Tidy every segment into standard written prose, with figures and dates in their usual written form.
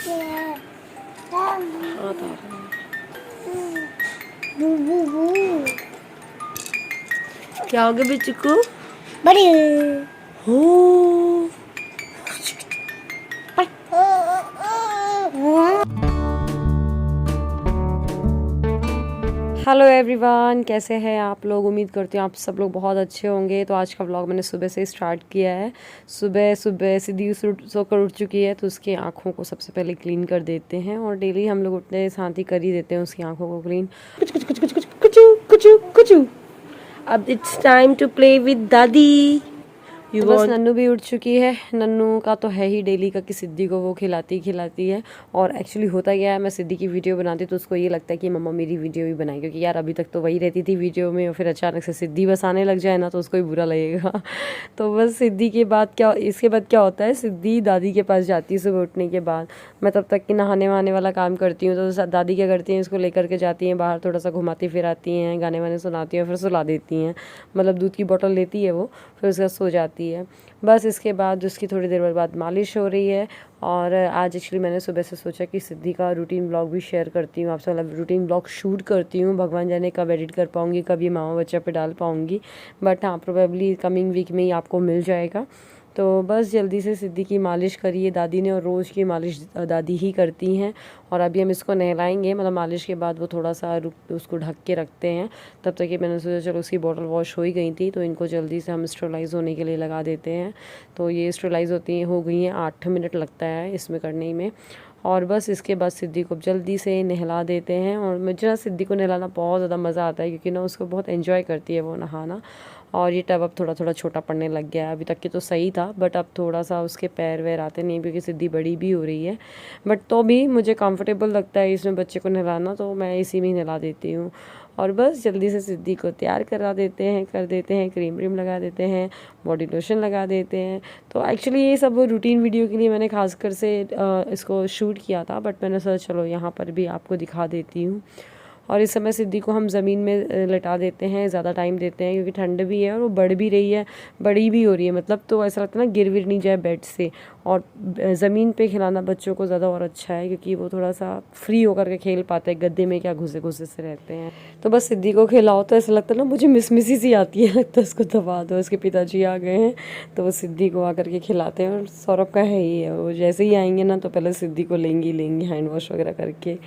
क्या हो गया बिच्चू को? बड़ी हो हेलो एवरीवन, कैसे हैं आप लोग? उम्मीद करती हूँ आप सब लोग बहुत अच्छे होंगे। तो आज का व्लॉग मैंने सुबह से स्टार्ट किया है। सुबह सुबह सिद्धि सोकर उठ चुकी है, तो उसकी आँखों को सबसे पहले क्लीन कर देते हैं। और डेली हम लोग उठने साथ ही कर ही देते हैं उसकी आँखों को क्लीन। कुछ कुछ कुछ कुछ कुछ कुछ कुछ कुछ। अब it's time to play with दादी। तो बस नन्नू भी उठ चुकी है। नन्नू का तो है ही डेली का कि सिद्धि को वो खिलाती है। और एक्चुअली होता क्या है, मैं सिद्धि की वीडियो बनाती तो उसको ये लगता है कि मम्मा मेरी वीडियो भी बनाए, क्योंकि यार अभी तक तो वही रहती थी वीडियो में, और फिर अचानक से सिद्धि बस आने लग जाए ना तो उसको भी बुरा लगेगा। तो बस सिद्धि के बाद इसके बाद क्या होता है, सिद्धि दादी के पास जाती है सुबह उठने के बाद। मैं तब तक कि नहाने वहाने वाला काम करती हूँ। तो दादी क्या करती हैं, इसको लेकर के जाती हैं बाहर, थोड़ा सा घुमाती फिराती हैं, गाने वाने सुनाती हैं, फिर सुला देती हैं। मतलब दूध की बोतल लेती है वो, फिर उसके बाद सो जाती है। बस इसके बाद उसकी थोड़ी देर बाद मालिश हो रही है। और आज एक्चुअली मैंने सुबह से सोचा कि सिद्धि का रूटीन ब्लॉग भी शेयर करती हूँ आपसे, मतलब रूटीन ब्लॉग शूट करती हूँ। भगवान जाने कब एडिट कर पाऊँगी, कब ये मामा बच्चा पे डाल पाऊँगी, बट हाँ प्रोबेबली कमिंग वीक में ही आपको मिल जाएगा। तो बस जल्दी से सिद्धि की मालिश करिए दादी ने, और रोज़ की मालिश दादी ही करती हैं। और अभी हम इसको नहलाएंगे, मतलब मालिश के बाद वो थोड़ा सा उसको ढक के रखते हैं। तब तक कि मैंने सोचा चलो उसकी बॉटल वॉश हो ही गई थी, तो इनको जल्दी से हम स्टेरलाइज़ होने के लिए लगा देते हैं। तो ये स्टेरलाइज़ हो गई हैं, 8 मिनट लगता है इसमें करने में। और बस इसके बाद सिद्धि को जल्दी से नहला देते हैं। और मुझे ना सिद्धि को नहलाना बहुत ज़्यादा मज़ा आता है, क्योंकि ना उसको बहुत एंजॉय करती है वो नहाना। और ये टब अब थोड़ा थोड़ा छोटा पड़ने लग गया है। अभी तक के तो सही था, बट अब थोड़ा सा उसके पैर वैर आते नहीं, क्योंकि सिद्धि बड़ी भी हो रही है। बट तो भी मुझे कंफर्टेबल लगता है इसमें बच्चे को नहलाना, तो मैं इसी में ही नहला देती हूँ। और बस जल्दी से सिद्धि को तैयार कर देते हैं, क्रीम व्रीम लगा देते हैं, बॉडी लोशन लगा देते हैं। तो एक्चुअली ये सब रूटीन वीडियो के लिए मैंने खासकर से इसको शूट किया था, बट मैंने सोचा चलो यहाँ पर भी आपको दिखा देती हूँ। और इस समय सिद्धि को हम ज़मीन में लेटा देते हैं, ज़्यादा टाइम देते हैं, क्योंकि ठंड भी है और वो बढ़ भी रही है, बड़ी भी हो रही है मतलब। तो ऐसा लगता है ना गिर विर नहीं जाए बेड से। और ज़मीन पे खिलाना बच्चों को ज़्यादा और अच्छा है, क्योंकि वो थोड़ा सा फ्री होकर के खेल पाते हैं, गद्दे में क्या घुसे घुसे से रहते हैं। तो बस सिद्धि को खिलाओ तो ऐसा लगता है ना मुझे मिसमिसी सी आती है, लगता है उसको दबा दो। उसके पिताजी आ गए हैं, तो वो सिद्धि को आकर के खिलाते हैं। और सौरभ का है ही है, वो जैसे ही आएंगे ना तो पहले सिद्धि को लेंगी हैंड वॉश वगैरह करके।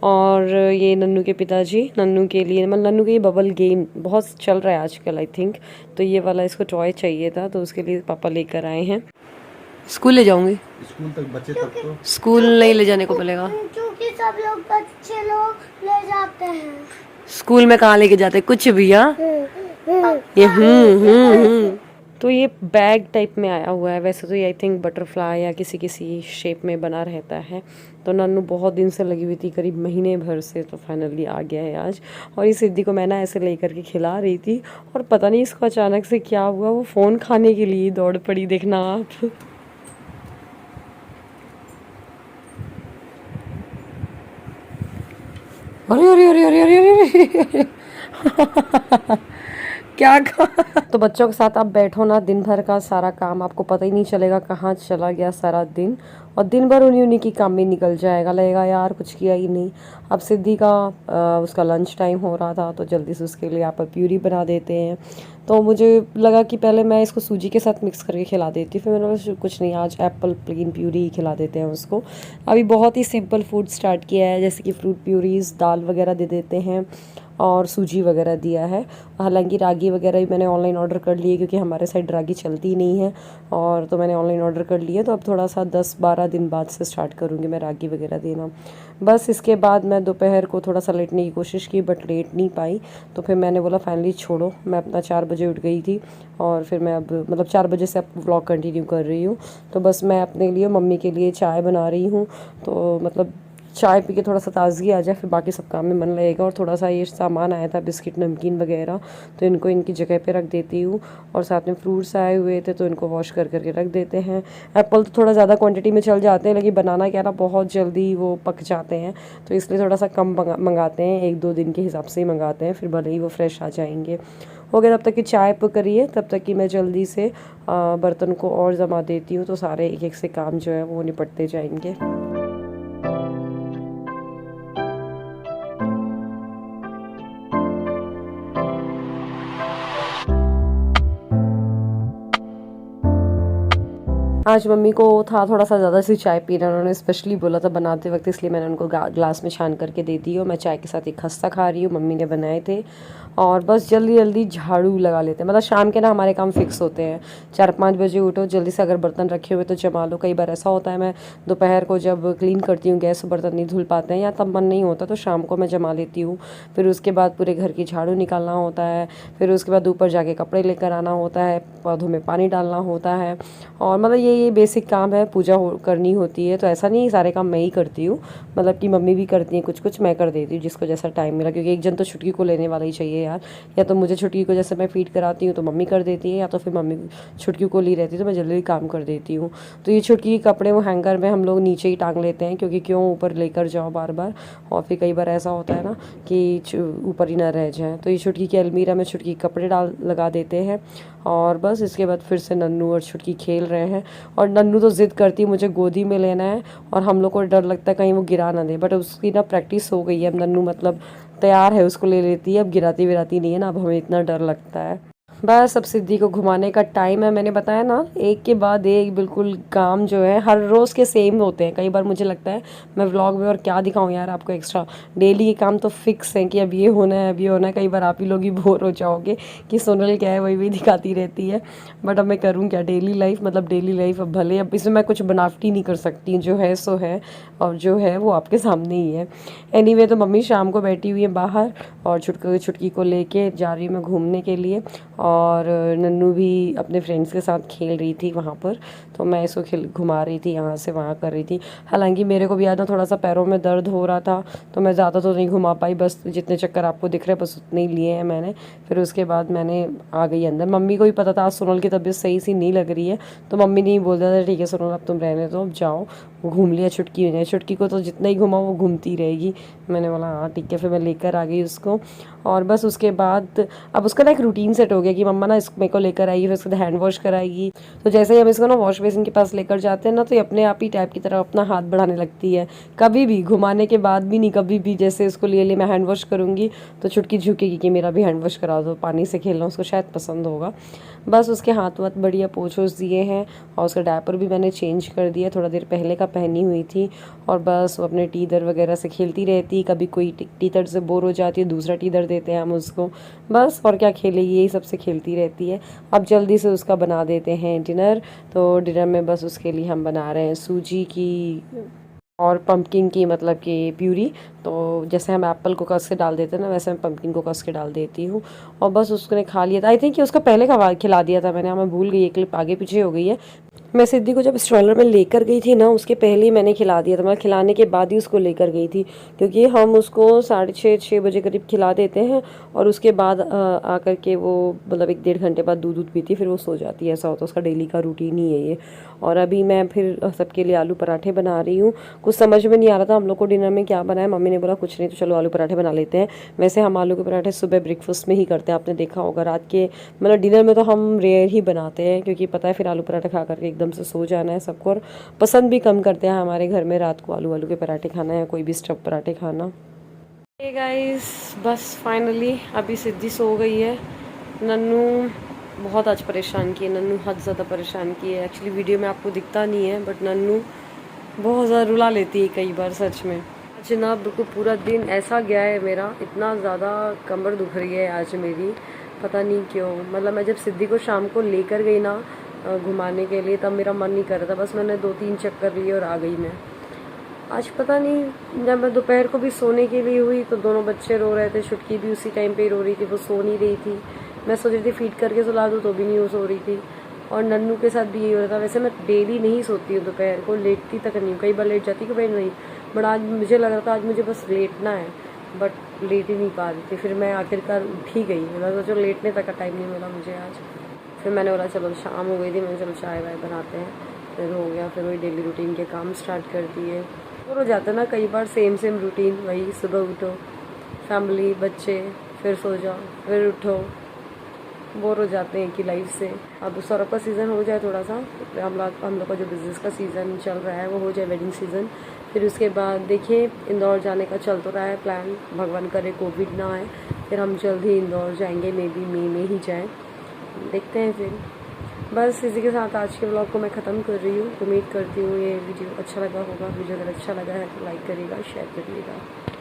और ये नन्नू के पिताजी नन्नू के लिए, मतलब नन्नू के ये बबल गेम बहुत चल रहा है आजकल आई थिंक, तो ये वाला इसको टॉय चाहिए था, तो उसके लिए पापा लेकर आए हैं। स्कूल ले जाऊंगी? स्कूल तक बच्चे तक तो स्कूल नहीं ले जाने को मिलेगा, क्योंकि सब लोग बच्चे लोग ले जाते हैं। स्कूल में कहाँ लेके जाते कुछ भी। हाँ ये तो ये बैग टाइप में आया हुआ है। वैसे तो ये आई थिंक बटरफ्लाई या किसी शेप में बना रहता है। तो नन्नू बहुत दिन से लगी हुई थी, करीब महीने भर से, तो फाइनली आ गया है आज। और इस सिद्धि को मैं ना ऐसे लेकर के खिला रही थी, और पता नहीं इसको अचानक से क्या हुआ, वो फ़ोन खाने के लिए दौड़ पड़ी, देखना आप। अरे अरे अरे अरे अरे अरे क्या तो बच्चों के साथ आप बैठो ना, दिन भर का सारा काम आपको पता ही नहीं चलेगा कहाँ चला गया सारा दिन। और दिन भर उन्हीं की काम में निकल जाएगा, लगेगा यार कुछ किया ही नहीं। अब सिद्धि का उसका लंच टाइम हो रहा था, तो जल्दी से उसके लिए एप्पल प्यूरी बना देते हैं। तो मुझे लगा कि पहले मैं इसको सूजी के साथ मिक्स करके खिला देती, फिर मैंने बोला कुछ नहीं, आज एप्पल प्लेन प्यूरी ही खिला देते हैं उसको। अभी बहुत ही सिंपल फूड स्टार्ट किया है, जैसे कि फ्रूट प्यूरीज, दाल वगैरह दे देते हैं, और सूजी वगैरह दिया है। हालांकि रागी वगैरह भी मैंने ऑनलाइन ऑर्डर कर लिए, क्योंकि हमारे साइड रागी चलती नहीं है, और तो मैंने ऑनलाइन ऑर्डर कर लिए। तो अब थोड़ा सा 10-12 दिन बाद से स्टार्ट करूँगी मैं रागी वगैरह देना। बस इसके बाद मैं दोपहर को थोड़ा सा लेटने की कोशिश की, बट लेट नहीं पाई। तो फिर मैंने बोला फाइनली छोड़ो, मैं अपना 4 बजे उठ गई थी, और फिर मैं अब मतलब 4 बजे से अब व्लॉग कंटिन्यू कर रही हूँ। तो बस मैं अपने लिए मम्मी के लिए चाय बना रही हूँ, तो मतलब चाय पी के थोड़ा सा ताज़गी आ जाए, फिर बाकी सब काम में मन लगेगा। और थोड़ा सा ये सामान आया था बिस्किट नमकीन वगैरह, तो इनको इनकी जगह पे रख देती हूँ। और साथ में फ्रूट्स आए हुए थे, तो इनको वॉश कर करके रख देते हैं। एप्पल तो थोड़ा ज़्यादा क्वांटिटी में चल जाते हैं, लेकिन बनाना क्या ना बहुत जल्दी वो पक जाते हैं, तो इसलिए थोड़ा सा कम मंगाते हैं, 1-2 दिन के हिसाब से ही मंगाते हैं, फिर भले ही वो फ्रेश आ जाएंगे। हो गया तब तक कि चाय पक रही है, तब तक कि मैं जल्दी से बर्तन को और जमा देती हूँ, तो सारे एक एक से काम जो है वो निपटते जाएंगे। आज मम्मी को था थोड़ा सा ज़्यादा सी चाय पीना, उन्होंने स्पेशली बोला था बनाते वक्त, इसलिए मैंने उनको ग्लास में छान करके दे दी। और मैं चाय के साथ एक खस्ता खा रही हूँ, मम्मी ने बनाए थे। और बस जल्दी जल्दी झाड़ू लगा लेते हैं, मतलब शाम के ना हमारे काम फिक्स होते हैं। 4-5 बजे उठो, जल्दी से अगर बर्तन रखे हुए तो जमा लो। कई बार ऐसा होता है मैं दोपहर को जब क्लीन करती हूँ गैस, बर्तन नहीं धुल पाते हैं या तब मन नहीं होता तो शाम को मैं जमा लेती हूँ। फिर उसके बाद पूरे घर की झाड़ू निकालना होता है, फिर उसके बाद ऊपर जाके कपड़े लेकर आना होता है, पौधों में पानी डालना होता है। और मतलब ये बेसिक काम है, पूजा करनी होती है। तो ऐसा नहीं सारे काम मैं ही करती हूँ, मतलब कि मम्मी भी करती हैं, कुछ कुछ मैं कर देती हूँ जिसको जैसा टाइम मिला, क्योंकि एक जन तो छुट्टी को लेने वाला ही चाहिए यार। या तो मुझे छुट्टी को जैसे मैं फीड कराती हूँ तो मम्मी कर देती है, या तो फिर मम्मी छुट्टी को ली रहती है तो मैं जल्दी काम कर देती हूँ। तो ये छुट्टी के कपड़े वो हैंगर में हम लोग नीचे ही टांग लेते हैं, क्योंकि क्यों ऊपर लेकर जाओ बार बार, और फिर कई बार ऐसा होता है ना कि ऊपर ही ना रह जाए। तो ये छुटकी की अलमीरा में छुटकी कपड़े डाल लगा देते हैं। और बस इसके बाद फिर से नन्नू और छुटकी खेल रहे हैं। और नन्नू तो ज़िद करती है मुझे गोदी में लेना है, और हम लोग को डर लगता है कहीं वो गिरा ना दे, बट उसकी ना प्रैक्टिस हो गई है। अब नन्नू मतलब तैयार है, उसको ले लेती है, अब गिराती विराती नहीं है ना, अब हमें इतना डर लगता है। बस अब सिद्धि को घुमाने का टाइम है। मैंने बताया ना एक के बाद एक बिल्कुल काम जो है हर रोज़ के सेम होते हैं। कई बार मुझे लगता है मैं व्लॉग में और क्या दिखाऊं यार आपको एक्स्ट्रा, डेली के काम तो फिक्स हैं कि अब ये होना है, अब ये होना है। कई बार आप ही लोग ही बोर हो जाओगे कि सोनल क्या है वही वही दिखाती रहती है, बट अब मैं करूँ क्या। डेली लाइफ मतलब डेली लाइफ, अब भले अब इसमें मैं कुछ बनावटी नहीं कर सकती, जो है सो है, और जो है वो आपके सामने ही है। एनीवे तो मम्मी शाम को बैठी हुई है बाहर, और छुटकी को लेके जा रही हूँ मैं घूमने के लिए। और नन्नू भी अपने फ्रेंड्स के साथ खेल रही थी वहाँ पर, तो मैं इसको घुमा रही थी, यहाँ से वहाँ कर रही थी। हालांकि मेरे को भी आज ना थोड़ा सा पैरों में दर्द हो रहा था, तो मैं ज़्यादा तो नहीं घुमा पाई, बस जितने चक्कर आपको दिख रहे हैं बस उतने ही लिए हैं मैंने। फिर उसके बाद मैंने आ गई अंदर। मम्मी को भी पता था आज सोनल की तबीयत सही सी नहीं लग रही है, तो मम्मी ने ही बोल दिया था ठीक है सोनल अब तुम रहने दो, अब जाओ घूम लिया। छुटकी को तो जितना ही घुमा वो घूमती रहेगी। मैंने बोला हाँ ठीक है, फिर मैं लेकर आ गई उसको। और बस उसके बाद अब उसका ना एक रूटीन सेट हो गया कि मम्मा ना इस मेरे को लेकर आएगी, फिर उसके बाद हैंड वॉश कराएगी। तो जैसे ही हम इसको ना वॉश बेसिन के पास लेकर जाते हैं ना, तो ये अपने आप ही टैप की तरफ अपना हाथ बढ़ाने लगती है। कभी भी घुमाने के बाद भी नहीं, कभी भी जैसे इसको लिए मैं हैंड वॉश करूँगी तो छुटकी झुकेगी कि मेरा भी हैंड वॉश करा दो, पानी से खेलना उसको शायद पसंद होगा। बस उसके हाथ वाथ बढ़िया पोंछ दिए हैं, और उसका डायपर भी मैंने चेंज कर दिया, थोड़ा देर पहले का पहनी हुई थी। और बस वो अपने टीदर वगैरह से खेलती रहती, कभी कोई टीदर से बोर हो जाती है दूसरा टीदर देते हैं हम उसको, बस और क्या खेलेगी, यही सबसे खेलती रहती है। अब जल्दी से उसका बना देते हैं डिनर। तो डिनर में बस उसके लिए हम बना रहे हैं सूजी की और पंपकिन की, मतलब कि प्यूरी। तो जैसे हम एप्पल को कस के डाल देते हैं ना, वैसे मैं पंपकिन को कस के डाल देती हूँ। और बस उसने खा लिया था, आई थिंक कि उसका पहले खिला दिया था मैंने, मैं भूल गई, एक क्लिप आगे पीछे हो गई है। मैं सिद्धि को जब स्ट्रॉलर में लेकर गई थी ना, उसके पहले ही मैंने खिला दिया था, मैं खिलाने के बाद ही उसको लेकर गई थी, क्योंकि हम उसको 6:30 बजे करीब खिला देते हैं, और उसके बाद आकर के वो मतलब 1-1.5 घंटे बाद दूध पीती, फिर वो सो जाती है। ऐसा होता है, उसका डेली का रूटीन ही है ये। और अभी मैं फिर सबके लिए आलू पराठे बना रही हूँ। कुछ समझ में नहीं आ रहा था हम लोग को डिनर में क्या बनाए, मम्मी ने बोला कुछ नहीं तो चलो आलू पराठे बना लेते हैं। वैसे हम आलू के पराठे सुबह ब्रेकफास्ट में ही करते हैं, आपने देखा होगा। रात के मतलब डिनर में तो हम रेयर ही बनाते हैं, क्योंकि पता है फिर आलू पराठा खा करके एकदम से सो जाना है सबको, और पसंद भी कम करते हैं हमारे घर में रात को आलू के पराठे खाना या कोई भी स्टफ पराठे खाना। हे गाइस, बस फाइनली अभी सिद्धि सो गई है। नन्नू बहुत आज परेशान की है, नन्नू हद ज़्यादा परेशान की है। एक्चुअली वीडियो में आपको दिखता नहीं है, बट नन्नू बहुत ज़्यादा रुला लेती है कई बार सच में। आज ना बिल्कुल पूरा दिन ऐसा गया है मेरा, इतना ज़्यादा कमर दुख रही है आज मेरी, पता नहीं क्यों। मतलब मैं जब सिद्धि को शाम को लेकर गई ना घुमाने के लिए, तब मेरा मन नहीं कर रहा था, बस मैंने 2-3 चक्कर लिए और आ गई मैं। आज पता नहीं, जब मैं दोपहर को भी सोने के लिए हुई तो दोनों बच्चे रो रहे थे, छुटकी भी उसी टाइम पे रो रही थी, वो सो नहीं रही थी। मैं सोच रही थी फीड करके सुला दूँ तो भी नहीं वो सो रही थी, और नन्नू के साथ भी यही हो रहा था। वैसे मैं डेली नहीं सोती हूँ दोपहर को, लेटती तक नहीं हूँ, कई बार लेट जाती कि भाई नहीं, बट आज मुझे लग रहा था आज मुझे बस लेटना है, बट लेट ही नहीं पा रही थी। फिर मैं आखिरकार उठ ही गई, मतलब सोचो लेटने तक का टाइम नहीं मिला मुझे आज। फिर मैंने बोला चलो शाम हो गई थी, मैंने चलो चाय वाय बनाते हैं, फिर हो गया। फिर वही डेली रूटीन के काम स्टार्ट कर दिए। बोर हो जाता ना कई बार, सेम रूटीन, वही सुबह उठो, फैमिली, बच्चे, फिर सो जाओ, फिर उठो, बोर हो जाते हैं कि लाइफ से। अब सौरभ का सीज़न हो जाए थोड़ा सा, हम लोग का जो बिज़नेस का सीज़न चल रहा है वो हो जाए, वेडिंग सीज़न, फिर उसके बाद देखिए इंदौर जाने का चल तो रहा है प्लान, भगवान करे कोविड ना आए, फिर हम जल्द ही इंदौर जाएंगे, मे बी मई में ही जाएँ, देखते हैं फिर। बस इसी के साथ आज के ब्लॉग को मैं ख़त्म कर रही हूँ। उम्मीद करती हूँ ये वीडियो अच्छा लगा होगा। वीडियो अगर अच्छा लगा है तो लाइक करिएगा, शेयर करिएगा।